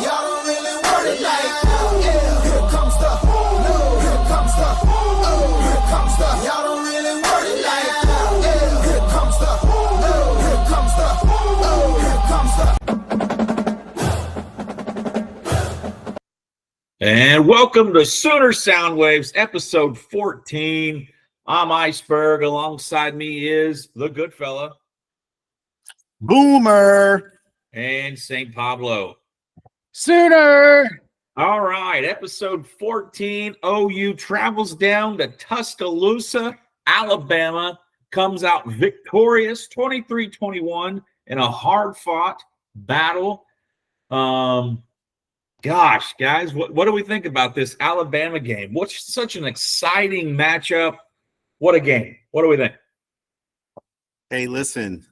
y'all don't really want it like that. Yeah. Here comes the, no. Here comes the, oh. Here comes the, y'all don't really want it like that. Yeah. Here comes the, no. Here comes the, oh. Here comes the. And welcome to Sooner Soundwaves, episode 14. I'm Iceberg. Alongside me is the good fella, Boomer, and St. Pablo. Sooner. All right, episode 14. OU travels down to Tuscaloosa, Alabama, comes out victorious 23-21 in a hard-fought battle. Gosh, guys, what do we think about this Alabama game? What's such an exciting matchup? What a game. What do we think? Hey, listen,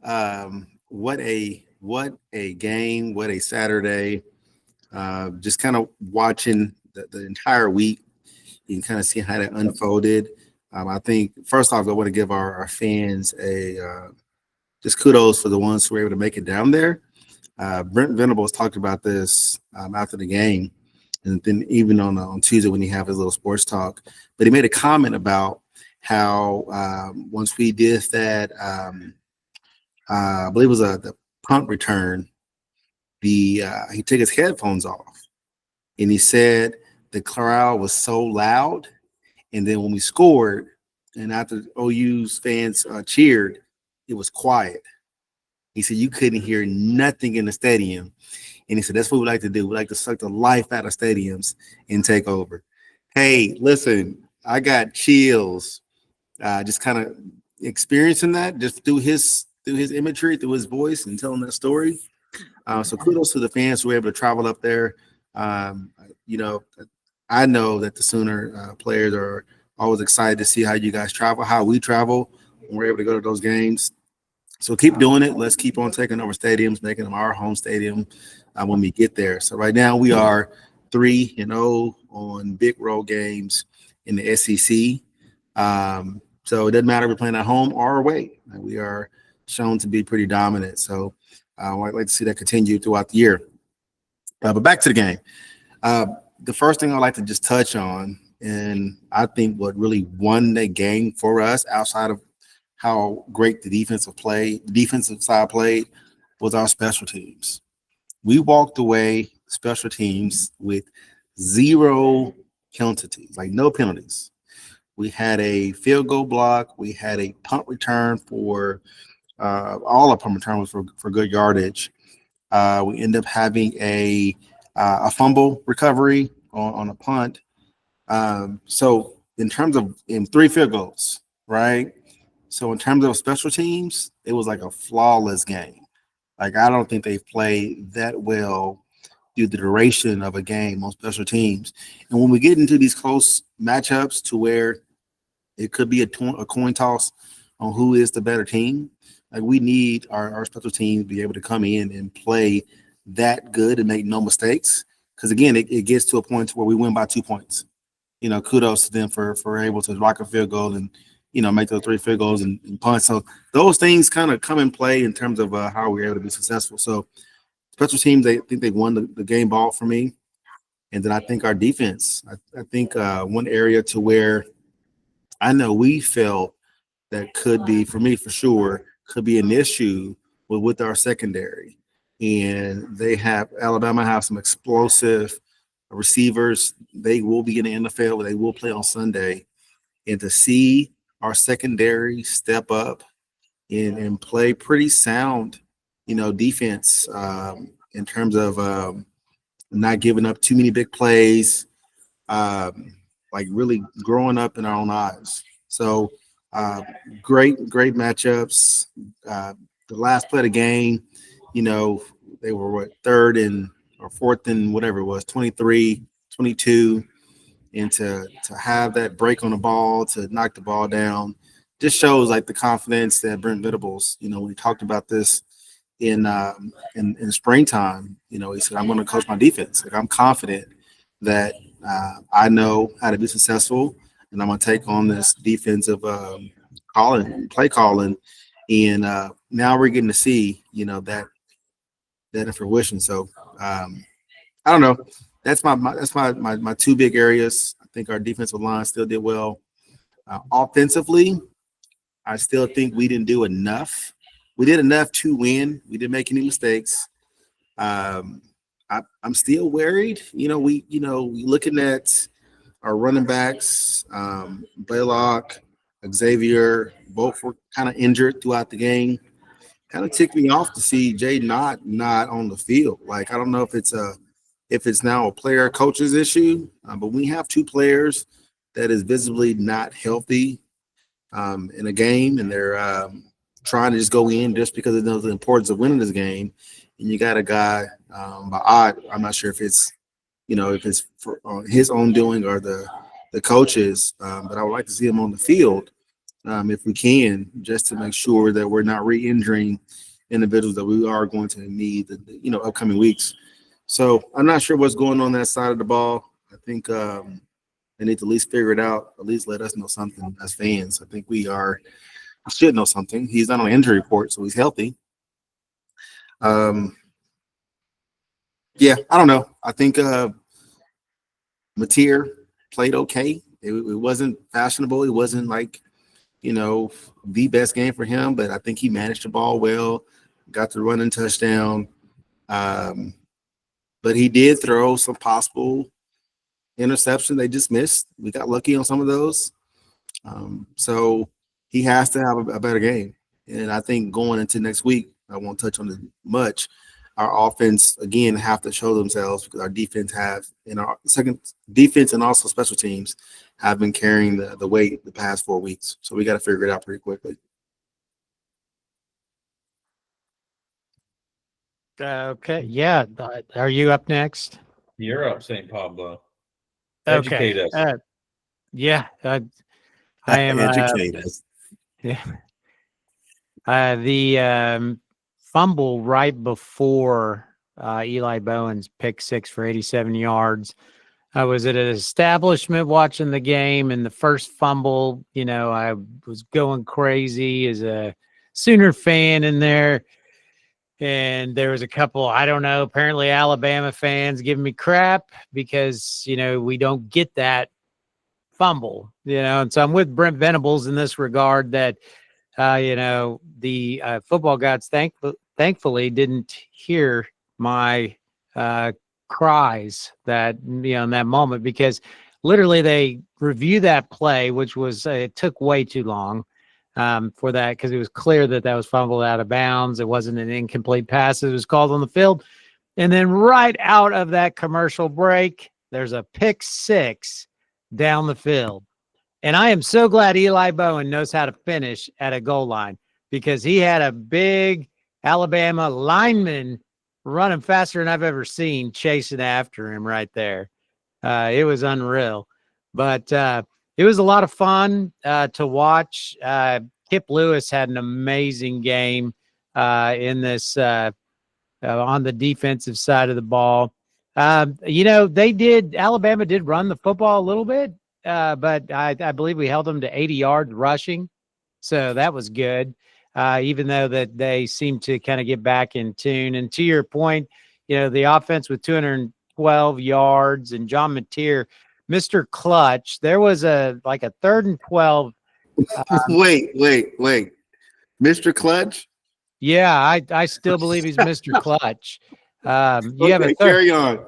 what a game, what a Saturday. Just kind of watching the entire week. You can kind of see how that unfolded. I think, first off, I want to give our fans just kudos for the ones who were able to make it down there. Brent Venables talked about this after the game, and then even on Tuesday when he had his little sports talk. But he made a comment about how once we did that, I believe it was the punt return, he took his headphones off, and he said the crowd was so loud, and then when we scored, and after OU's fans cheered, it was quiet. He said you couldn't hear nothing in the stadium. And he said, that's what we like to do. We like to suck the life out of stadiums and take over. Hey, listen, I got chills just kind of experiencing that just through his imagery, through his voice and telling that story. So kudos to the fans who were able to travel up there. I know that the Sooner players are always excited to see how you guys travel, how we travel when we're able to go to those games. So keep doing it. Let's keep on taking over stadiums, making them our home stadium when we get there. So right now we are 3-0 on big road games in the SEC. So it doesn't matter if we're playing at home or away. We are shown to be pretty dominant. So I'd like to see that continue throughout the year. But back to the game. The first thing I'd like to just touch on, and I think what really won the game for us outside of how great the defensive side played, was our special teams. We walked away special teams with 0 penalties, like no penalties. We had a field goal block. We had a punt return for all our punt return was for good yardage. We ended up having a fumble recovery on a punt. So in terms of 3 field goals, right? So in terms of special teams, it was like a flawless game. Like I don't think they've played that well through the duration of a game on special teams. And when we get into these close matchups to where it could be a coin toss on who is the better team, like we need our special teams to be able to come in and play that good and make no mistakes. Because again, it gets to a point where we win by 2 points. Kudos to them for able to block a field goal and make those 3 field goals and punt. So those things kind of come in play in terms of how we're able to be successful. So special teams, they think they won the game ball for me. And then I think our defense, I think one area to where I know we felt that could be, for me for sure, could be an issue with our secondary. And Alabama have some explosive receivers. They will be in the NFL. They will play on Sunday. And to see our secondary step up and play pretty sound, defense in terms of not giving up too many big plays, like really growing up in our own eyes. So great matchups. The last play of the game, they were third or fourth and whatever it was, 23, 22. And to have that break on the ball, to knock the ball down, just shows like the confidence that Brent Venables, we talked about this in springtime. He said, I'm going to coach my defense. Like I'm confident that I know how to be successful, and I'm going to take on this defensive play calling, And now we're getting to see, that in fruition. So I don't know. That's my two big areas. I think our defensive line still did well. Offensively, I still think we didn't do enough. We did enough to win. We didn't make any mistakes. I'm still worried. We looking at our running backs, Blaylock, Xavier, both were kind of injured throughout the game. Kind of ticked me off to see Jay not on the field. Like, I don't know if it's now a player coach's issue, but we have two players that is visibly not healthy in a game, and they're trying to just go in just because they know the importance of winning this game. And you got a guy, I'm not sure if it's for his own doing or the coaches, but I would like to see him on the field if we can, just to make sure that we're not re-injuring individuals that we are going to need the upcoming weeks. So I'm not sure what's going on that side of the ball. I think they need to at least figure it out, at least let us know something as fans. I think we should know something. He's not on an injury report, so he's healthy. Yeah, I don't know. I think Mateer played okay. It wasn't fashionable. It wasn't like, the best game for him, but I think he managed the ball well, got the running touchdown. But he did throw some possible interception they just missed. We got lucky on some of those. So he has to have a better game. And I think going into next week, I won't touch on it much. Our offense, again, have to show themselves because our defense our second defense and also special teams have been carrying the weight the past 4 weeks. So we got to figure it out pretty quickly. Okay. Yeah. Are you up next? You're up, St. Pablo. Okay. Educate us. Yeah. I am. Educate us. Yeah. The fumble right before Eli Bowen's pick six for 87 yards. I was at an establishment watching the game, and the first fumble, I was going crazy as a Sooner fan in there. And there was a couple, I don't know, apparently Alabama fans giving me crap because, we don't get that fumble, and so I'm with Brent Venables in this regard that, the football gods thankfully didn't hear my cries that, in that moment, because literally they review that play, which was, it took way too long for that, because it was clear that was fumbled out of bounds. It wasn't an incomplete pass. It was called on the field. And then right out of that commercial break, there's a pick six down the field. And I am so glad Eli Bowen knows how to finish at a goal line, because he had a big Alabama lineman running faster than I've ever seen, chasing after him right there. It was unreal. But it was a lot of fun to watch. Kip Lewis had an amazing game in this on the defensive side of the ball. Alabama did run the football a little bit, but I believe we held them to 80 yards rushing. So that was good, even though that they seemed to kind of get back in tune. And to your point, the offense with 212 yards and John Mateer, Mr. Clutch. There was a 3rd and 12. Wait. Mr. Clutch? Yeah, I still believe he's Mr. Clutch. Carry on.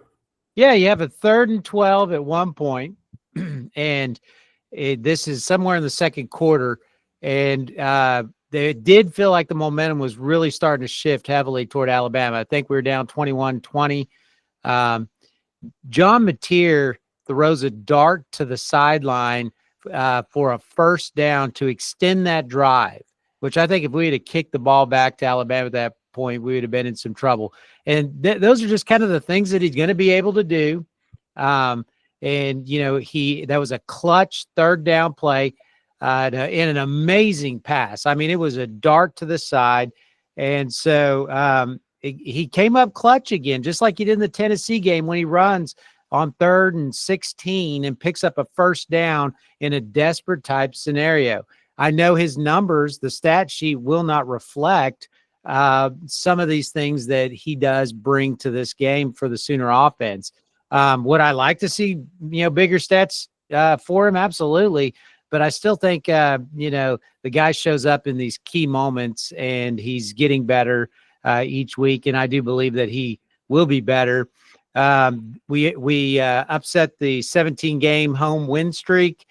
Yeah, you have a 3rd and 12 at one point, and this is somewhere in the second quarter, and they did feel like the momentum was really starting to shift heavily toward Alabama. I think we were down 21-20. John Mateer throws a dart to the sideline for a first down to extend that drive, which I think if we had kicked the ball back to Alabama at that point, we would have been in some trouble. And those are just kind of the things that he's going to be able to do. That was a clutch 3rd down play in an amazing pass. I mean, it was a dart to the side. And so he came up clutch again, just like he did in the Tennessee game when he runs on 3rd and 16 and picks up a first down in a desperate type scenario. I know his numbers, the stat sheet will not reflect some of these things that he does bring to this game for the Sooner offense. Would I like to see, bigger stats for him? Absolutely. But I still think, the guy shows up in these key moments and he's getting better each week. And I do believe that he will be better. We upset the 17-game home win streak,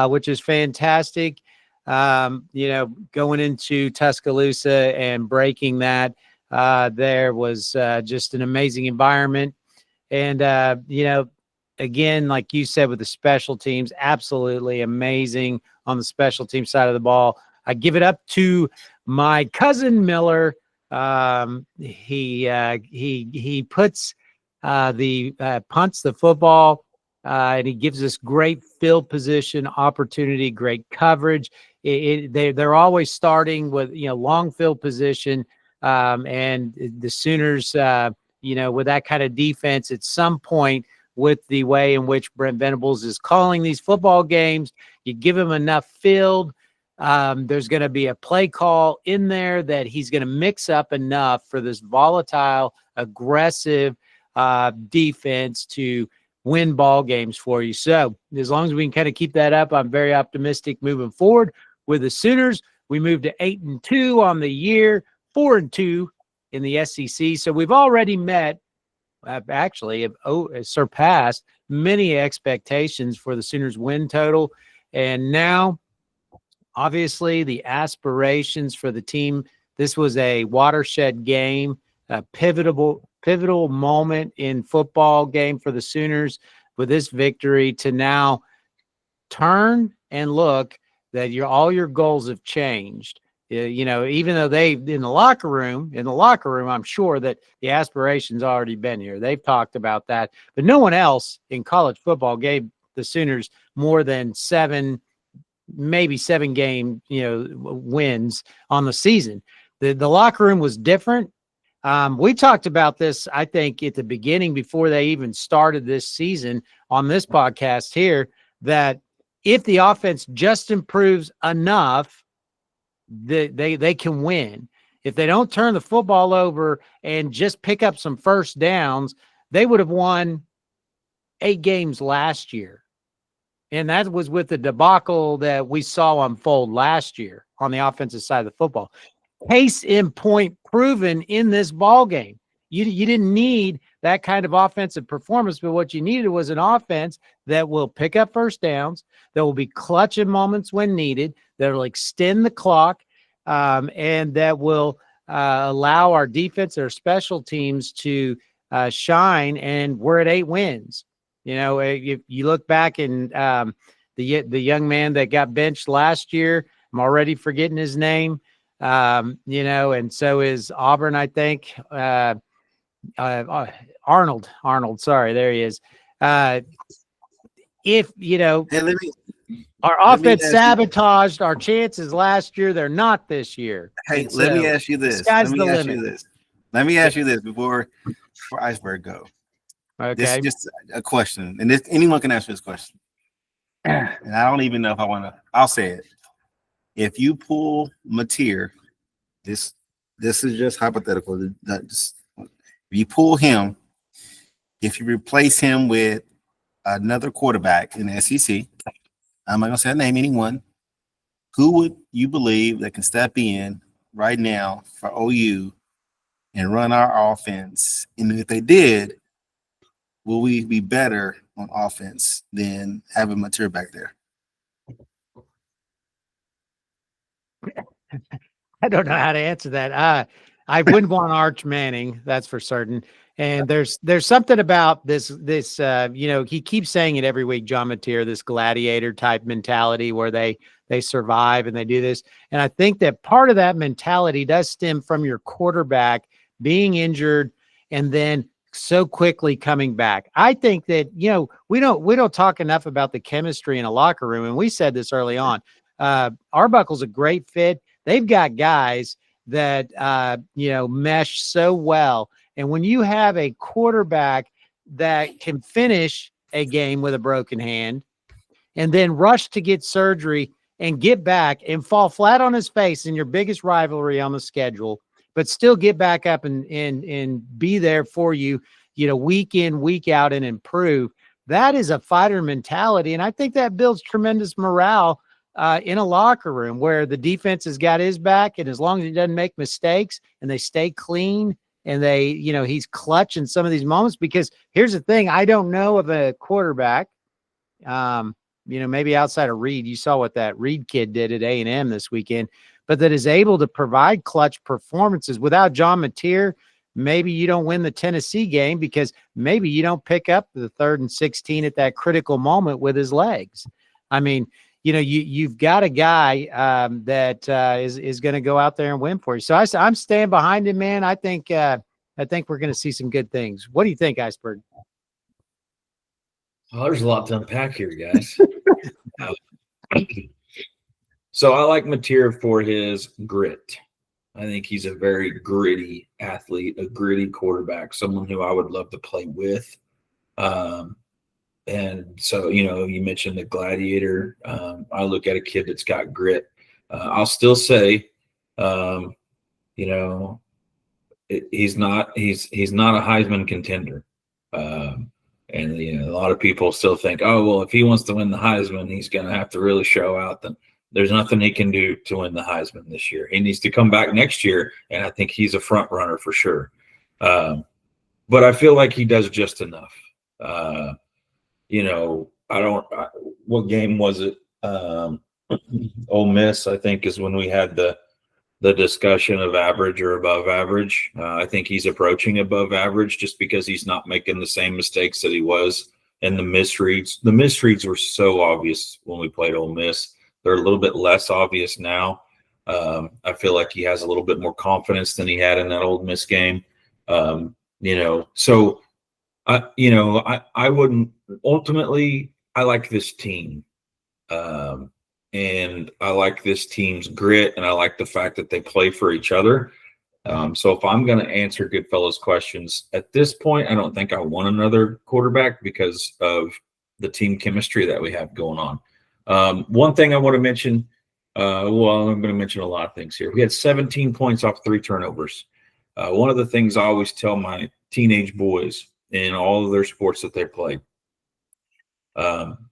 which is fantastic. Going into Tuscaloosa and breaking that, there was just an amazing environment. And, again, like you said, with the special teams, absolutely amazing on the special team side of the ball. I give it up to my cousin Miller. He puts punts the football, and he gives us great field position opportunity, great coverage. They're always starting with long field position, and the Sooners, with that kind of defense, at some point, with the way in which Brent Venables is calling these football games, you give him enough field. There's going to be a play call in there that he's going to mix up enough for this volatile, aggressive defense to win ball games for you. So as long as we can kind of keep that up, I'm very optimistic moving forward with the Sooners. We moved to 8-2 on the year, 4-2 in the SEC. So we've already met, actually surpassed many expectations for the Sooners win total. And now, obviously, the aspirations for the team. This was a watershed game, a pivotal moment in football game for the Sooners with this victory to now turn and look that all your goals have changed. Even though in the locker room, I'm sure that the aspirations already been here. They've talked about that, but no one else in college football gave the Sooners more than maybe seven game, wins on the season. The locker room was different. We talked about this, I think, at the beginning before they even started this season on this podcast here, that if the offense just improves enough, they can win. If they don't turn the football over and just pick up some first downs, they would have won 8 games last year. And that was with the debacle that we saw unfold last year on the offensive side of the football. Case in point proven in this ball game. You didn't need that kind of offensive performance, but what you needed was an offense that will pick up first downs, that will be clutch in moments when needed, that will extend the clock, and that will allow our defense, our special teams to shine. And we're at 8 wins. If you look back and the young man that got benched last year, I'm already forgetting his name. And so is Auburn, I think. Arnold, sorry, there he is. Our offense sabotaged our chances last year, they're not this year. Hey, let me ask you this. Let me ask you this before Iceberg go. Okay. This is just a question, and anyone can answer this question. And I don't even know if I want to. I'll say it. If you pull Mateer, this is just hypothetical. If you pull him, if you replace him with another quarterback in the SEC, I'm not gonna say name anyone. Who would you believe that can step in right now for OU and run our offense? And if they did, will we be better on offense than having Mateer back there? I don't know how to answer that. I wouldn't want Arch Manning, that's for certain. And there's something about this, he keeps saying it every week, John Mateer, this gladiator type mentality where they survive and they do this. And I think that part of that mentality does stem from your quarterback being injured and then so quickly coming back. I think that, we don't talk enough about the chemistry in a locker room. And we said this early on. Arbuckle's a great fit. They've got guys that, mesh so well. And when you have a quarterback that can finish a game with a broken hand and then rush to get surgery and get back and fall flat on his face in your biggest rivalry on the schedule, but still get back up and be there for you, week in, week out, and improve. That is a fighter mentality. And I think that builds tremendous morale in a locker room where the defense has got his back. And as long as he doesn't make mistakes and they stay clean and they, he's clutch in some of these moments, because here's the thing. I don't know of a quarterback, maybe outside of Reed. You saw what that Reed kid did at A&M this weekend, but that is able to provide clutch performances. Without John Mateer, maybe you don't win the Tennessee game because maybe you don't pick up the 3rd and 16 at that critical moment with his legs. I mean, you've got a guy that is going to go out there and win for you. So I'm staying behind him, man. I think we're going to see some good things. What do you think, Iceberg? Well, there's a lot to unpack here, guys. So I like Mateer for his grit. I think he's a very gritty athlete, a gritty quarterback, someone who I would love to play with. And so, you mentioned the gladiator. I look at a kid that's got grit. I'll still say, he's not a Heisman contender. And a lot of people still think, oh, well, if he wants to win the Heisman, he's going to have to really show out. Then there's nothing he can do to win the Heisman this year. He needs to come back next year, and I think he's a front runner for sure. But I feel like he does just enough. What game was it? Ole Miss, I think, is when we had the discussion of average or above average. I think he's approaching above average just because he's not making the same mistakes that he was in the misreads. The misreads were so obvious when we played Ole Miss. They're a little bit less obvious now. I feel like he has a little bit more confidence than he had in that Ole Miss game. So I wouldn't ultimately. I like this team, and I like this team's grit, and I like the fact that they play for each other. So if I'm going to answer Goodfellow's questions at this point, I don't think I want another quarterback because of the team chemistry that we have going on. One thing I want to mention, I'm going to mention a lot of things here. We had 17 points off 3 turnovers. One of the things I always tell my teenage boys in all of their sports that they play,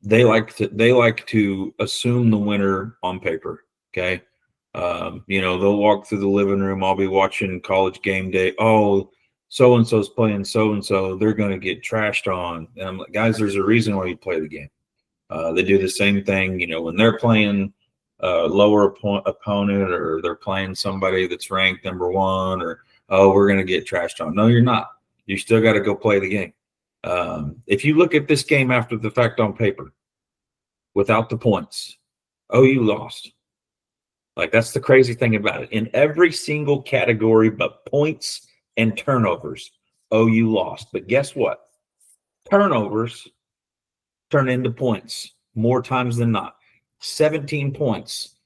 they like to assume the winner on paper. Okay. They'll walk through the living room. I'll be watching College Game Day. Oh, so-and-so's playing so-and-so. They're going to get trashed on. And I'm like, guys, there's a reason why you play the game. They do the same thing, when they're playing a lower opponent, or they're playing somebody that's ranked number 1, or, oh, we're going to get trashed on. No, you're not. You still got to go play the game. If you look at this game after the fact on paper, without the points, you lost. Like, that's the crazy thing about it. In every single category but points and turnovers, you lost. But guess what? Turnovers turn into points more times than not. 17 points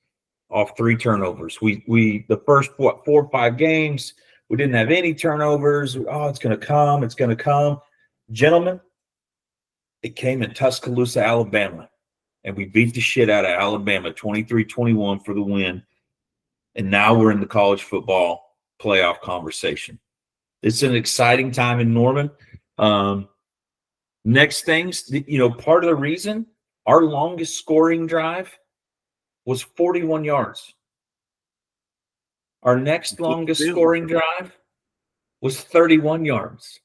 off 3 turnovers. We the first 4 or 5 games, we didn't have any turnovers. Oh, it's going to come. It's going to come. Gentlemen, it came in Tuscaloosa, Alabama, and we beat the shit out of Alabama 23-21 for the win. And now we're in the college football playoff conversation. It's an exciting time in Norman. Next things, part of the reason our longest scoring drive was 41 yards. Our next longest scoring drive was 31 yards.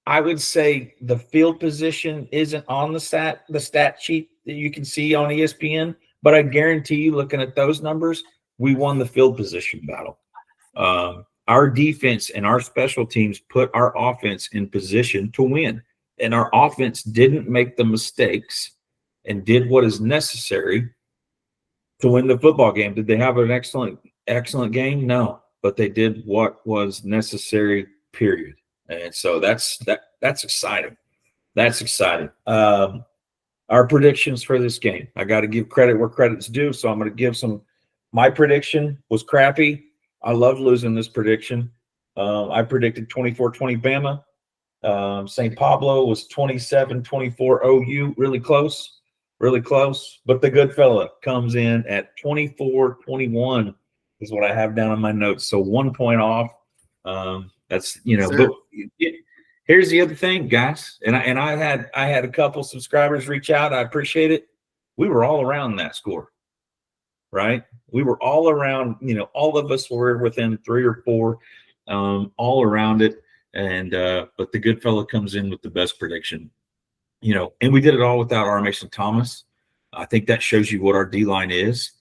I would say the field position isn't on the stat sheet that you can see on ESPN, but I guarantee you, looking at those numbers, we won the field position battle. Our defense and our special teams put our offense in position to win, and our offense didn't make the mistakes and did what is necessary to win the football game. Did they have an excellent game? No, but they did what was necessary, period. And so that's exciting. That's exciting. Our predictions for this game, I got to give credit where credit's due. So I'm going to give some. My prediction was crappy. I love losing this prediction. I predicted 24-20 Bama. St. Pablo was 27-24 OU, really close. really close. But the good fella comes in at 24-21 is what I have down on my notes. So 1 point off. That's, but here's the other thing, guys. And I had a couple subscribers reach out. I appreciate it. We were all around that score, right? We were all around, all of us were within 3 or 4, all around it. And but the good fella comes in with the best prediction, and we did it all without R. Mason Thomas. I think that shows you what our D line is.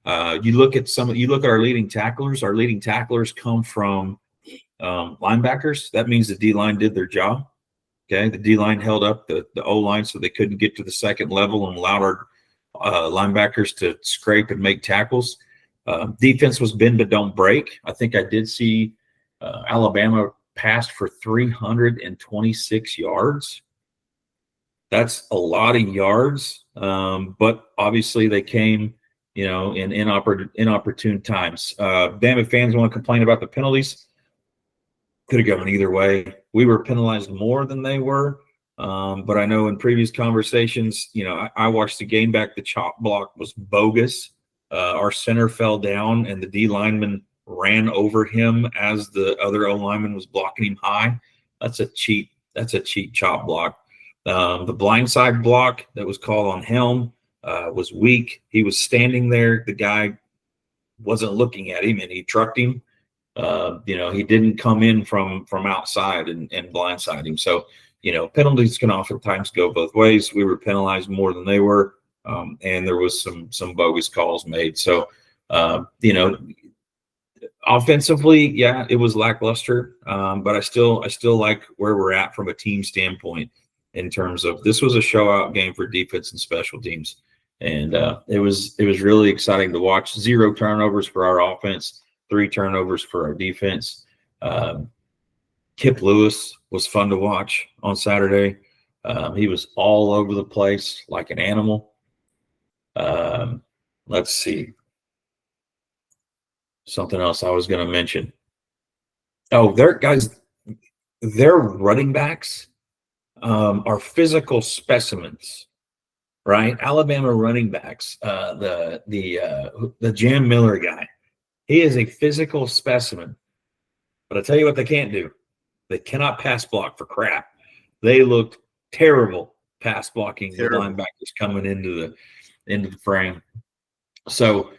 You look at our leading tacklers. Our leading tacklers come from linebackers. That means the D line did their job. Okay, the D line held up the O line so they couldn't get to the second level and allowed our linebackers to scrape and make tackles. Defense was bend but don't break. I think I did see Alabama passed for 326 yards. That's a lot of yards, but obviously they came, in inopportune times. Bama fans want to complain about the penalties. Could have gone either way. We were penalized more than they were, but I know in previous conversations, I watched the game back. The chop block was bogus. Our center fell down, and the D lineman ran over him as the other O lineman was blocking him high. That's a cheap chop block. The blindside block that was called on Helm was weak. He was standing there. The guy wasn't looking at him, and he trucked him. He didn't come in from outside and blindside him. So, penalties can oftentimes go both ways. We were penalized more than they were, and there was some bogus calls made. So, offensively, yeah, it was lackluster, but I still like where we're at from a team standpoint in terms of this was a show-out game for defense and special teams, and it was really exciting to watch. 0 turnovers for our offense, 3 turnovers for our defense. Kip Lewis was fun to watch on Saturday. He was all over the place like an animal. Let's see. Something else I was going to mention. Oh, their running backs are physical specimens, right? Alabama running backs. The Jam Miller guy, he is a physical specimen. But I tell you what, they can't do. They cannot pass block for crap. They looked terrible pass blocking the linebackers coming into the frame. So,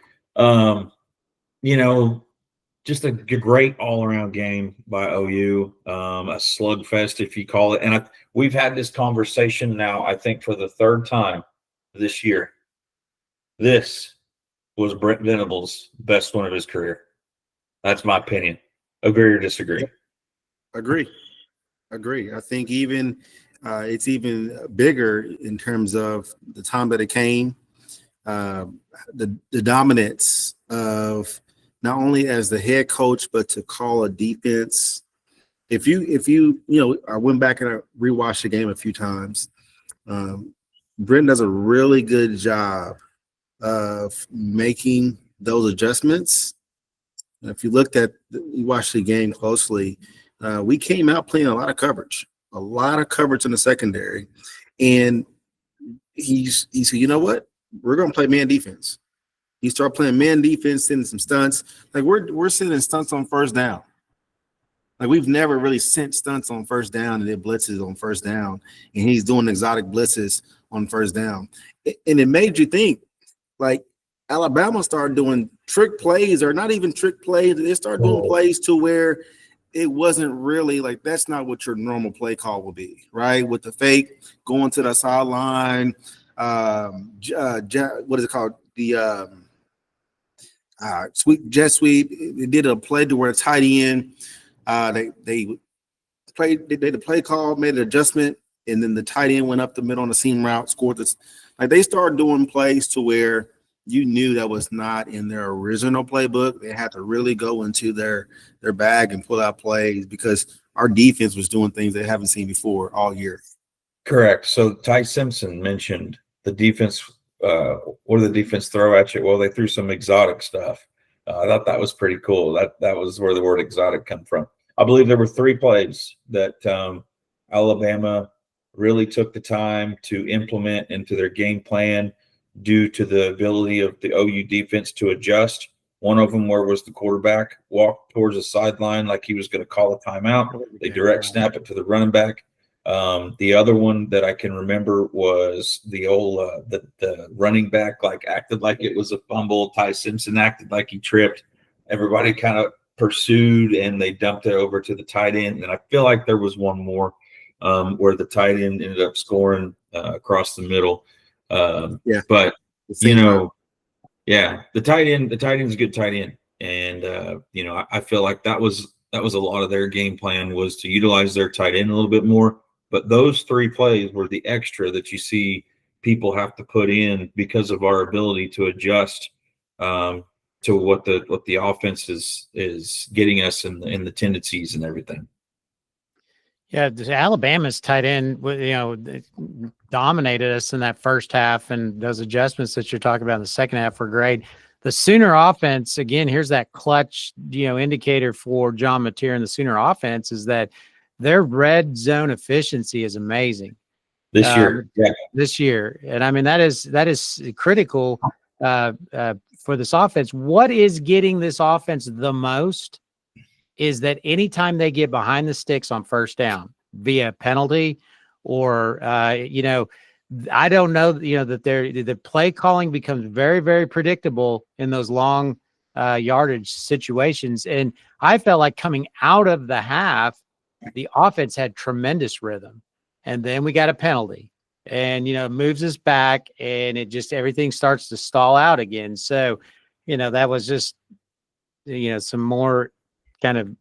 just a great all-around game by OU, a slugfest, if you call it. And we've had this conversation now, I think, for the 3rd time this year. This was Brent Venables' best one of his career. That's my opinion. Agree or disagree? Agree. I think even it's even bigger in terms of the time that it came, the dominance of not only as the head coach, but to call a defense. If you I went back and I rewatched the game a few times. Brent does a really good job of making those adjustments. If you watched the game closely, we came out playing a lot of coverage in the secondary. And he said, you know what? We're going to play man defense. He started playing man defense, sending some stunts. Like we're sending stunts on first down. Like we've never really sent stunts on first down and then blitzes on first down. And he's doing exotic blitzes on first down. And it made you think, like, Alabama started doing trick plays, or not even trick plays. They started doing plays to where it wasn't really like, that's not what your normal play call will be, right? With the fake going to the sideline, what is it called? The jet sweep. They did a play to where a tight end, they did a play call, made an adjustment, and then the tight end went up the middle on the seam route, scored this. Like they started doing plays to where you knew that was not in their original playbook. They had to really go into their bag and pull out plays because our defense was doing things they haven't seen before all year. Correct. So Ty Simpson mentioned the defense. What did the defense throw at you? Well, they threw some exotic stuff. I thought that was pretty cool. That was where the word exotic come from. I believe there were 3 plays that Alabama really took the time to implement into their game plan due to the ability of the OU defense to adjust. One of them where was the quarterback walked towards the sideline like he was going to call a timeout. They direct snap it to the running back. The other one that I can remember was the old the running back like acted like it was a fumble. Ty Simpson acted like he tripped. Everybody kind of pursued and they dumped it over to the tight end. And I feel like there was one more where the tight end ended up scoring across the middle. But you know, the tight end's a good tight end, and you know, I feel like that was a lot of their game plan was to utilize their tight end a little bit more. But those 3 plays were the extra that you see people have to put in because of our ability to adjust to what the offense is getting us in the tendencies and everything. Yeah, Alabama's tight end, dominated us in that first half, and those adjustments that you're talking about in the second half were great. The Sooner offense, again, here's that clutch, indicator for John Mateer and the Sooner offense is that their red zone efficiency is amazing this year. This year, and I mean that is critical for this offense. What is getting this offense the most is that anytime they get behind the sticks on first down via penalty or, I don't know, that the play calling becomes very, very predictable in those long yardage situations. And I felt like coming out of the half, the offense had tremendous rhythm. And then we got a penalty and, it moves us back and everything starts to stall out again. So, that was just, some more kind of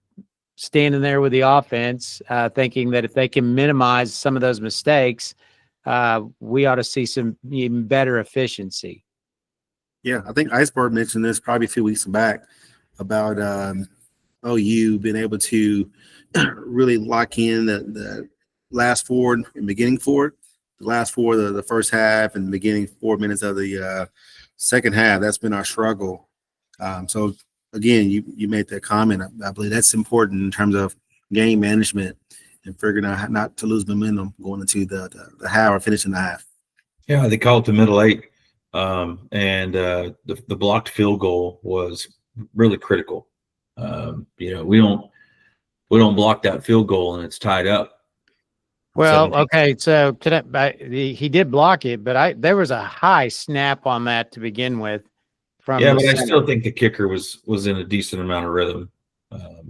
standing there with the offense, thinking that if they can minimize some of those mistakes, we ought to see some even better efficiency. Yeah, I think Iceberg mentioned this probably a few weeks back about OU being able to really lock in the last 4 and beginning 4, the last 4 of the first half and the beginning 4 minutes of the second half. That's been our struggle. So again, you made that comment. I believe that's important in terms of game management and figuring out how not to lose momentum going into the half or finishing the half. Yeah, they call it the middle 8, and the blocked field goal was really critical. We don't block that field goal and it's tied up. Well, okay, so he did block it, but there was a high snap on that to begin with. But I still think the kicker was in a decent amount of rhythm.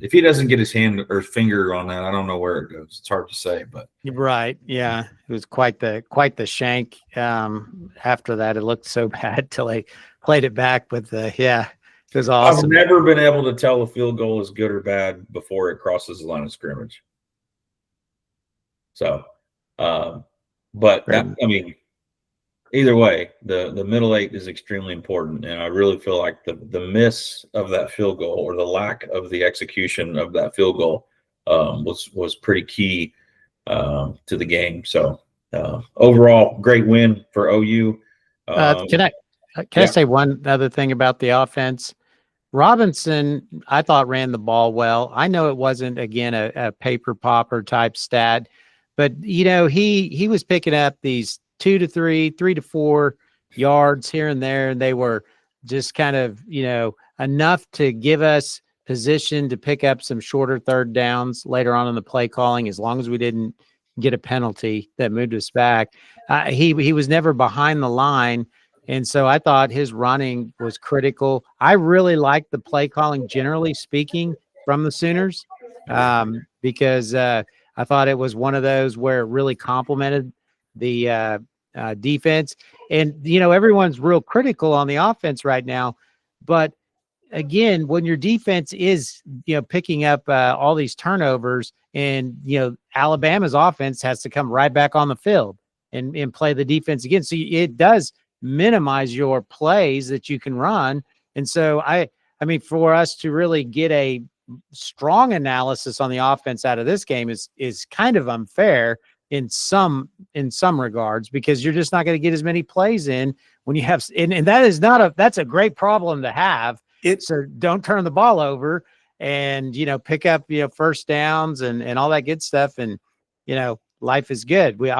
If he doesn't get his hand or finger on that, I don't know where it goes. It's hard to say, but right, yeah, it was quite the shank. After that, it looked so bad till they played it back. But it was awesome. I've never been able to tell a field goal is good or bad before it crosses the line of scrimmage. So, either way, the middle 8 is extremely important, and I really feel like the miss of that field goal or the lack of the execution of that field goal was pretty key to the game. So overall, great win for OU. Can I say one other thing about the offense? Robinson, I thought, ran the ball well. I know it wasn't, again, a paper popper type stat, but he was picking up these 2 to 3, 3 to 4 yards here and there, and they were just kind of, enough to give us position to pick up some shorter third downs later on in the play calling, as long as we didn't get a penalty that moved us back. He was never behind the line, and so I thought his running was critical. I really liked the play calling, generally speaking, from the Sooners, because I thought it was one of those where it really complemented the defense. And, everyone's real critical on the offense right now. But again, when your defense is, picking up all these turnovers and, Alabama's offense has to come right back on the field and play the defense again. So it does minimize your plays that you can run. And so I mean, for us to really get a strong analysis on the offense out of this game is kind of unfair in some regards, because you're just not going to get as many plays in when you have, and that is that's a great problem to have. So don't turn the ball over and, pick up, first downs and all that good stuff. And, life is good. We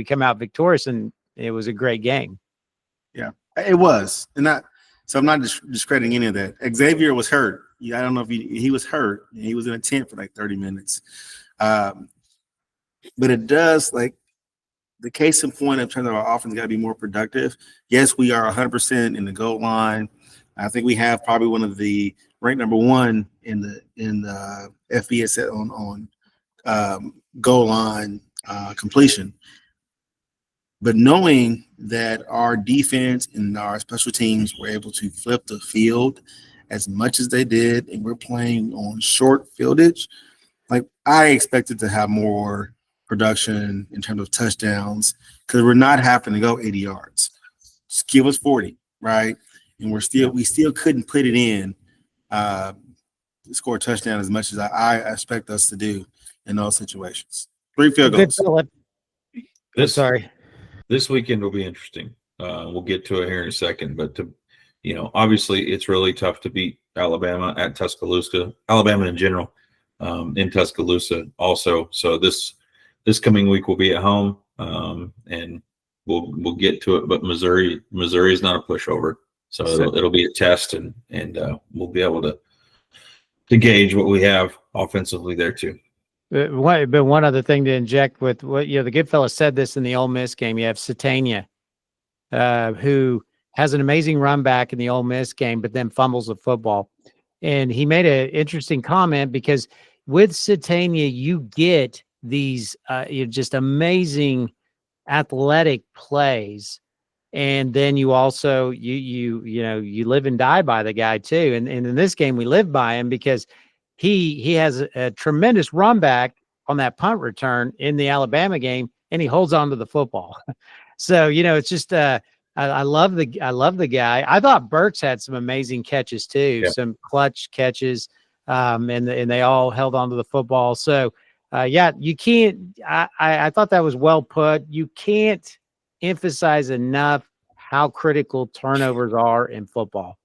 come out victorious, and it was a great game. Yeah, it was. And so I'm not discrediting any of that. Xavier was hurt. I don't know if he was hurt. He was in a tent for like 30 minutes. But it does, like, the case in point in terms of our offense got to be more productive. Yes, we are 100% in the goal line. I think we have probably one of the ranked number one in the FBS on goal line completion. But knowing that our defense and our special teams were able to flip the field as much as they did, and we're playing on short fieldage, like, I expected to have more production in terms of touchdowns, because we're not having to go 80 yards. Just give us 40, right? And we still couldn't put it in score a touchdown as much as I expect us to do in those situations. 3 field goals. This weekend will be interesting. We'll get to it here in a second, but obviously it's really tough to beat Alabama at Tuscaloosa, Alabama in general, in Tuscaloosa also. So this coming week we'll be at home, and we'll get to it. But Missouri is not a pushover, so it'll be a test, and we'll be able to gauge what we have offensively there too. But one other thing to inject with what the good fella said this in the Ole Miss game. You have Satania, who has an amazing run back in the Ole Miss game, but then fumbles the football. And he made an interesting comment, because with Satania, you get these just amazing athletic plays, and then you also you live and die by the guy too. And in this game, we live by him because he has a tremendous run back on that punt return in the Alabama game, and he holds on to the football. So it's just I love the guy. I thought Burks had some amazing catches too, some clutch catches, and they all held on to the football. So you can't. I thought that was well put. You can't emphasize enough how critical turnovers are in football.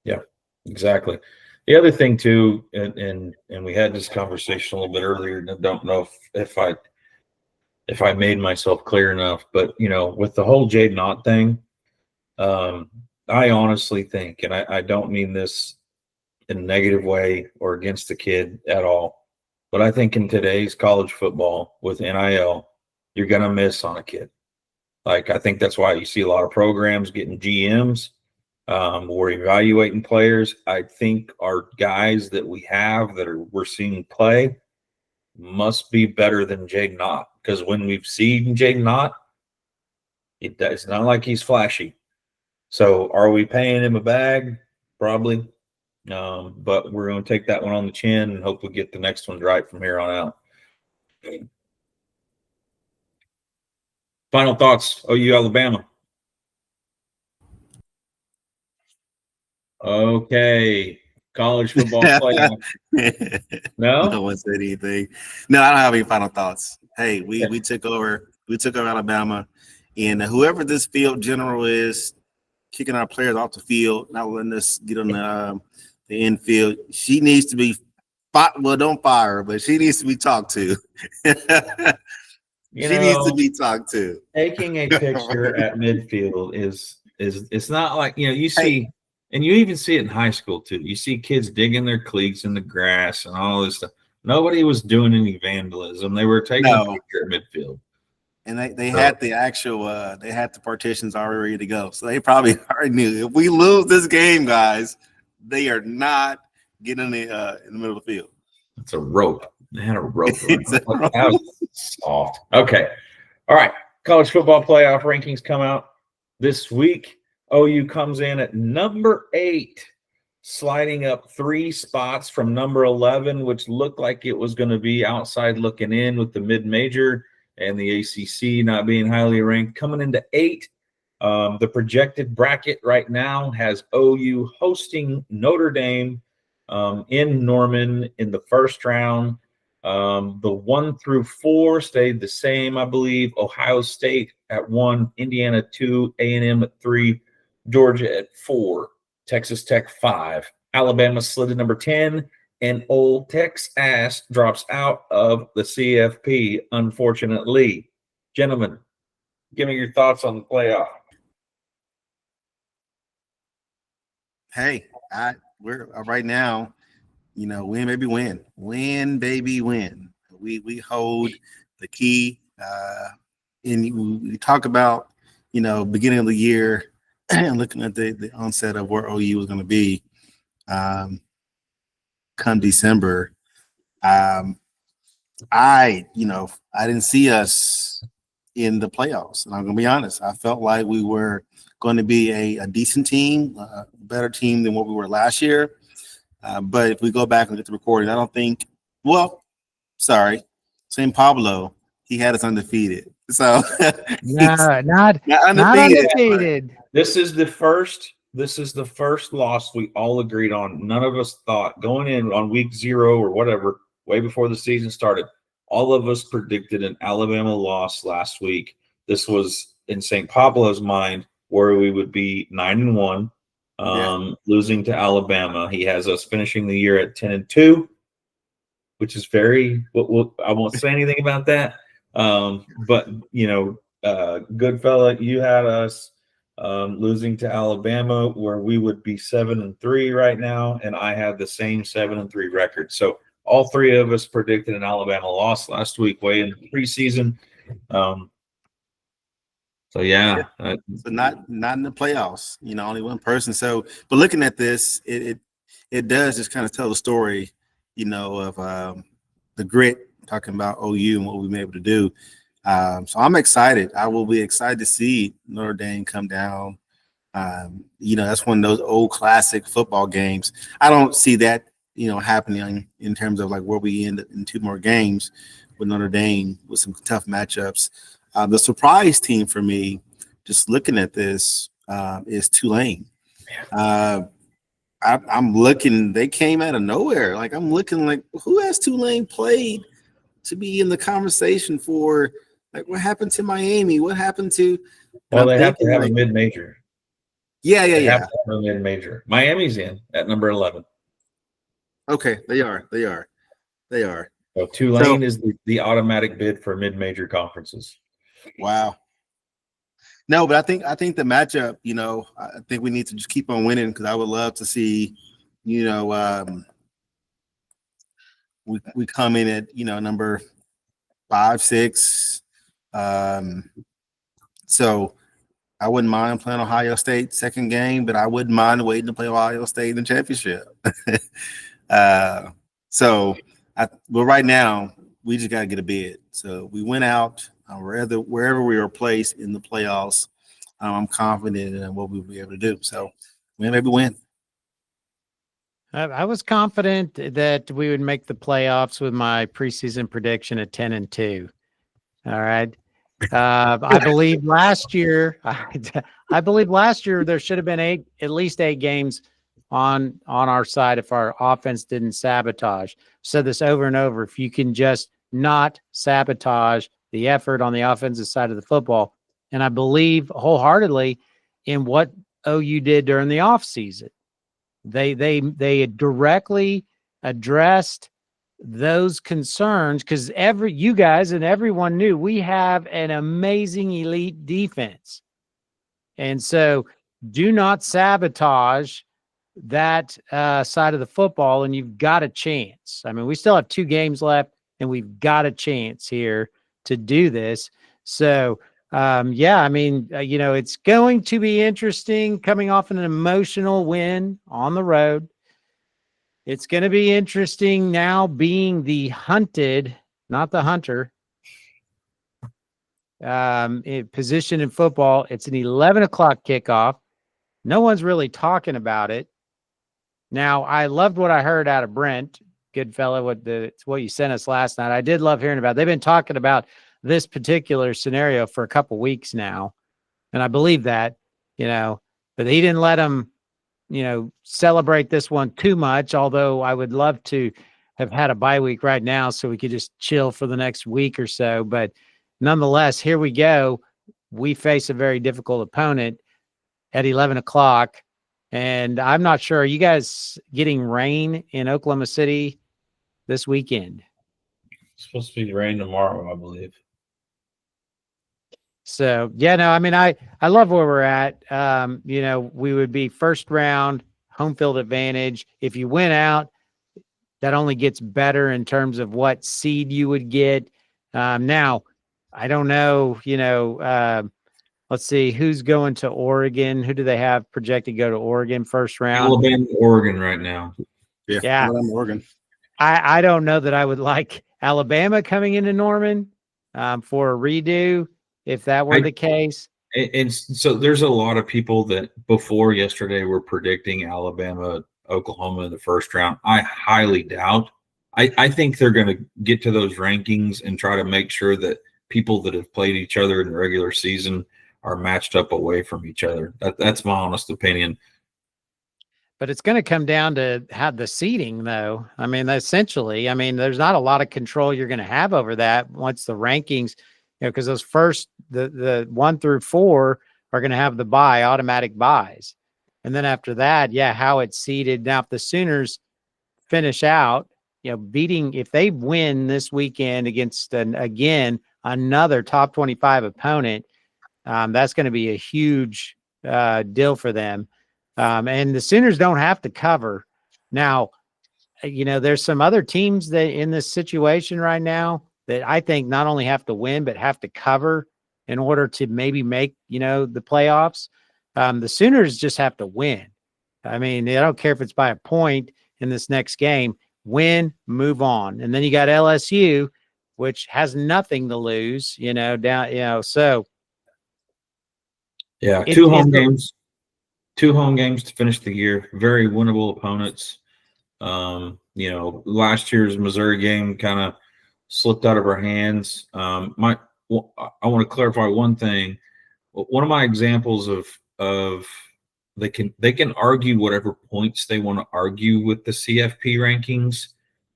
Yeah, exactly. The other thing too, and we had this conversation a little bit earlier, and I don't know if I made myself clear enough, but with the whole Jaden Ott thing, I honestly think, and I don't mean this in a negative way or against the kid at all, but I think in today's college football with NIL, you're gonna miss on a kid. Like, I think that's why you see a lot of programs getting GMs. We're evaluating players. I think our guys that we have we're seeing play must be better than Jaden Ott, because when we've seen Jaden Ott, it's not like he's flashy. So are we paying him a bag? Probably. But we're going to take that one on the chin and hope we get the next one right from here on out. Final thoughts, OU Alabama. Okay, college football playoff. No one said anything. No, I don't have any final thoughts. Hey, we took over Alabama, and whoever this field general is, kicking our players off the field, not letting us get on the infield. She needs to be don't fire her, but she needs to be talked to. She needs to be talked to. Taking a picture at midfield is it's not like you see. And you even see it in high school, too. You see kids digging their cleats in the grass and all this stuff. Nobody was doing any vandalism. They were taking a picture at midfield. And they had the actual they had the partitions already ready to go. So they probably already knew, if we lose this game, guys, they are not getting in the middle of the field. It's a rope. They had a rope. That was soft. Okay. All right. College football playoff rankings come out this week. OU comes in at number 8, sliding up 3 spots from number 11, which looked like it was going to be outside looking in with the mid-major and the ACC not being highly ranked. Coming into 8, the projected bracket right now has OU hosting Notre Dame in Norman in the first round. The 1 through 4 stayed the same, I believe. Ohio State at 1, Indiana 2, A&M at 3, Georgia at 4, Texas Tech 5, Alabama slid to number 10, and old Texas drops out of the CFP, unfortunately. Gentlemen, give me your thoughts on the playoff. Hey, we're right now, win baby win. Win baby win. We hold the key. And we talk about, beginning of the year and looking at the onset of where OU was going to be come December. I didn't see us in the playoffs. And I'm going to be honest. I felt like we were going to be a decent team, a better team than what we were last year. But if we go back and get the recording, I don't think – St. Pablo, he had us undefeated. So no, not undefeated. This is the first loss we all agreed on. None of us thought going in on week 0 or whatever, way before the season started, all of us predicted an Alabama loss last week. This was in St. Pablo's mind where we would be 9-1, losing to Alabama. He has us finishing the year at 10-2. Which is very I won't say anything about that. But, good fella, you had us losing to Alabama where we would be 7-3 right now, and I had the same 7-3 record. So all three of us predicted an Alabama loss last week way in the preseason. So not in the playoffs, only one person. So, but looking at this, it does just kind of tell the story, of the grit, talking about OU and what we've been able to do. So I'm excited. I will be excited to see Notre Dame come down. That's one of those old classic football games. I don't see that, happening in terms of like where we end in 2 more games with Notre Dame with some tough matchups. The surprise team for me, just looking at this, is Tulane. I'm looking, they came out of nowhere. Like, I'm looking like, who has Tulane played to be in the conversation for, like, what happened to Miami? What happened to – Well, they have to have a mid-major. Yeah. They have to have a mid-major. Miami's in at number 11. Okay, they are. So Tulane is the automatic bid for mid-major conferences. Wow. No, but I think the matchup, I think we need to just keep on winning because I would love to see, we come in at, number 5, 6. So I wouldn't mind playing Ohio State second game, but I wouldn't mind waiting to play Ohio State in the championship. But right now we just got to get a bid. So we went out. Wherever we are placed in the playoffs, I'm confident in what we'll be able to do. So maybe win. I was confident that we would make the playoffs with my preseason prediction at 10-2. All right. I believe last year, there should have been at least 8 games on our side if our offense didn't sabotage. Said this over and over. If you can just not sabotage the effort on the offensive side of the football. And I believe wholeheartedly in what OU did during the offseason. They directly addressed those concerns because you guys and everyone knew we have an amazing elite defense. And so do not sabotage that side of the football, and you've got a chance. I mean, we still have 2 games left, and we've got a chance here to do this. So, it's going to be interesting coming off an emotional win on the road. It's going to be interesting now being the hunted, not the hunter, position in football. It's an 11 o'clock kickoff. No one's really talking about it. Now, I loved what I heard out of Brent, good fellow, it's what you sent us last night. I did love hearing about it. They've been talking about this particular scenario for a couple weeks now. And I believe that, but he didn't let them, celebrate this one too much, although I would love to have had a bye week right now so we could just chill for the next week or so. But nonetheless, here we go. We face a very difficult opponent at 11 o'clock. And I'm not sure. Are you guys getting rain in Oklahoma City this weekend? It's supposed to be rain tomorrow, I believe. So yeah, no, I mean, I love where we're at. We would be first round, home field advantage. If you win out, that only gets better in terms of what seed you would get. Now, I don't know, let's see who's going to Oregon. Who do they have projected to go to Oregon first round? Alabama, Oregon right now. Yeah. Alabama, Oregon. I don't know that I would like Alabama coming into Norman for a redo if that were the case. And so there's a lot of people that before yesterday were predicting Alabama, Oklahoma in the first round. I highly doubt. I think they're going to get to those rankings and try to make sure that people that have played each other in the regular season are matched up away from each other. That's my honest opinion. But it's going to come down to how the seeding, though. I mean, essentially, there's not a lot of control you're going to have over that once the rankings, because those first, the 1 through 4 are going to have the automatic buys. And then after that, how it's seeded. Now, if the Sooners finish out, if they win this weekend against, again, another top 25 opponent, that's going to be a huge deal for them. And the Sooners don't have to cover. Now, there's some other teams that in this situation right now that I think not only have to win, but have to cover in order to maybe make, the playoffs. The Sooners just have to win. I mean, I don't care if it's by a point in this next game. Win, move on. And then you got LSU, which has nothing to lose, so. Yeah, two home games to finish the year. Very winnable opponents. Last year's Missouri game kind of slipped out of our hands. I want to clarify one thing. One of my examples of they can argue whatever points they want to argue with the CFP rankings,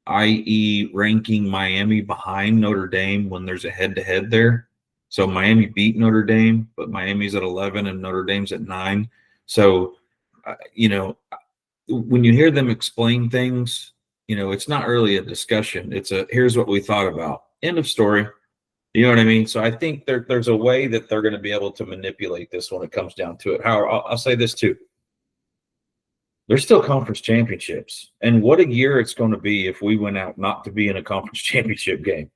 i.e. ranking Miami behind Notre Dame when there's a head-to-head there. So Miami beat Notre Dame, but Miami's at 11 and Notre Dame's at 9. So, when you hear them explain things, it's not really a discussion. It's here's what we thought about. End of story. You know what I mean? So I think there's a way that they're going to be able to manipulate this when it comes down to it. However, I'll say this too. There's still conference championships. And what a year it's going to be if we went out not to be in a conference championship game.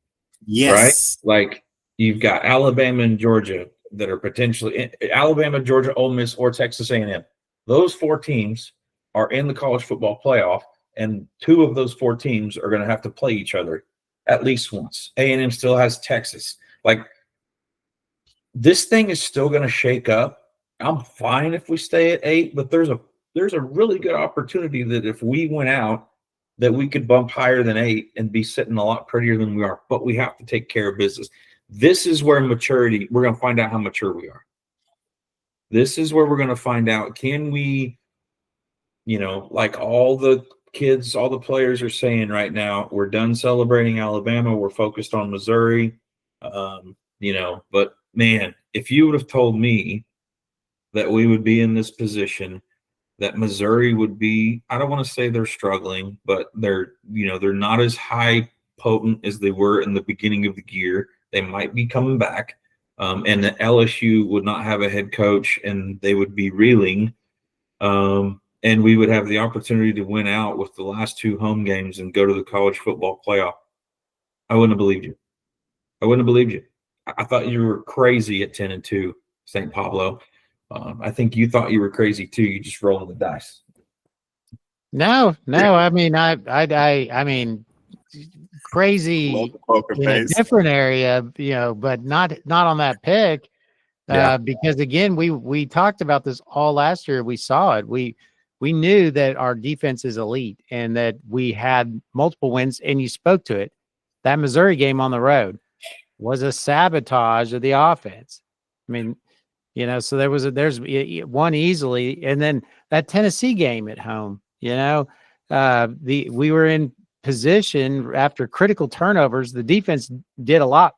Yes. Right? Like you've got Alabama and Georgia that are potentially Alabama, Georgia, Ole Miss, or Texas A&M. Those 4 teams are in the college football playoff, and 2 of those 4 teams are going to have to play each other at least once. A&M still has Texas. Like, this thing is still going to shake up. I'm fine if we stay at 8, but there's a really good opportunity that if we went out, that we could bump higher than 8 and be sitting a lot prettier than we are. But we have to take care of business. This is where maturity, we're going to find out how mature we are. This is where we're going to find out, can we, like all the kids, all the players are saying right now, we're done celebrating Alabama. We're focused on Missouri. But man, if you would have told me that we would be in this position, that Missouri would be, I don't want to say they're struggling, but they're not as high potent as they were in the beginning of the year. They might be coming back. And the LSU would not have a head coach and they would be reeling. And we would have the opportunity to win out with the last 2 home games and go to the college football playoff. I wouldn't have believed you. I thought you were crazy at 10-2, St. Pablo. I think you thought you were crazy too. You just rolled the dice. No. I mean, crazy in a different area, but not on that pick. Because again, we talked about this all last year. We saw it. We knew that our defense is elite and that we had multiple wins, and you spoke to it. That Missouri game on the road was a sabotage of the offense. I mean, so there's one easily, and then that Tennessee game at home, we were in position after critical turnovers. The defense did a lot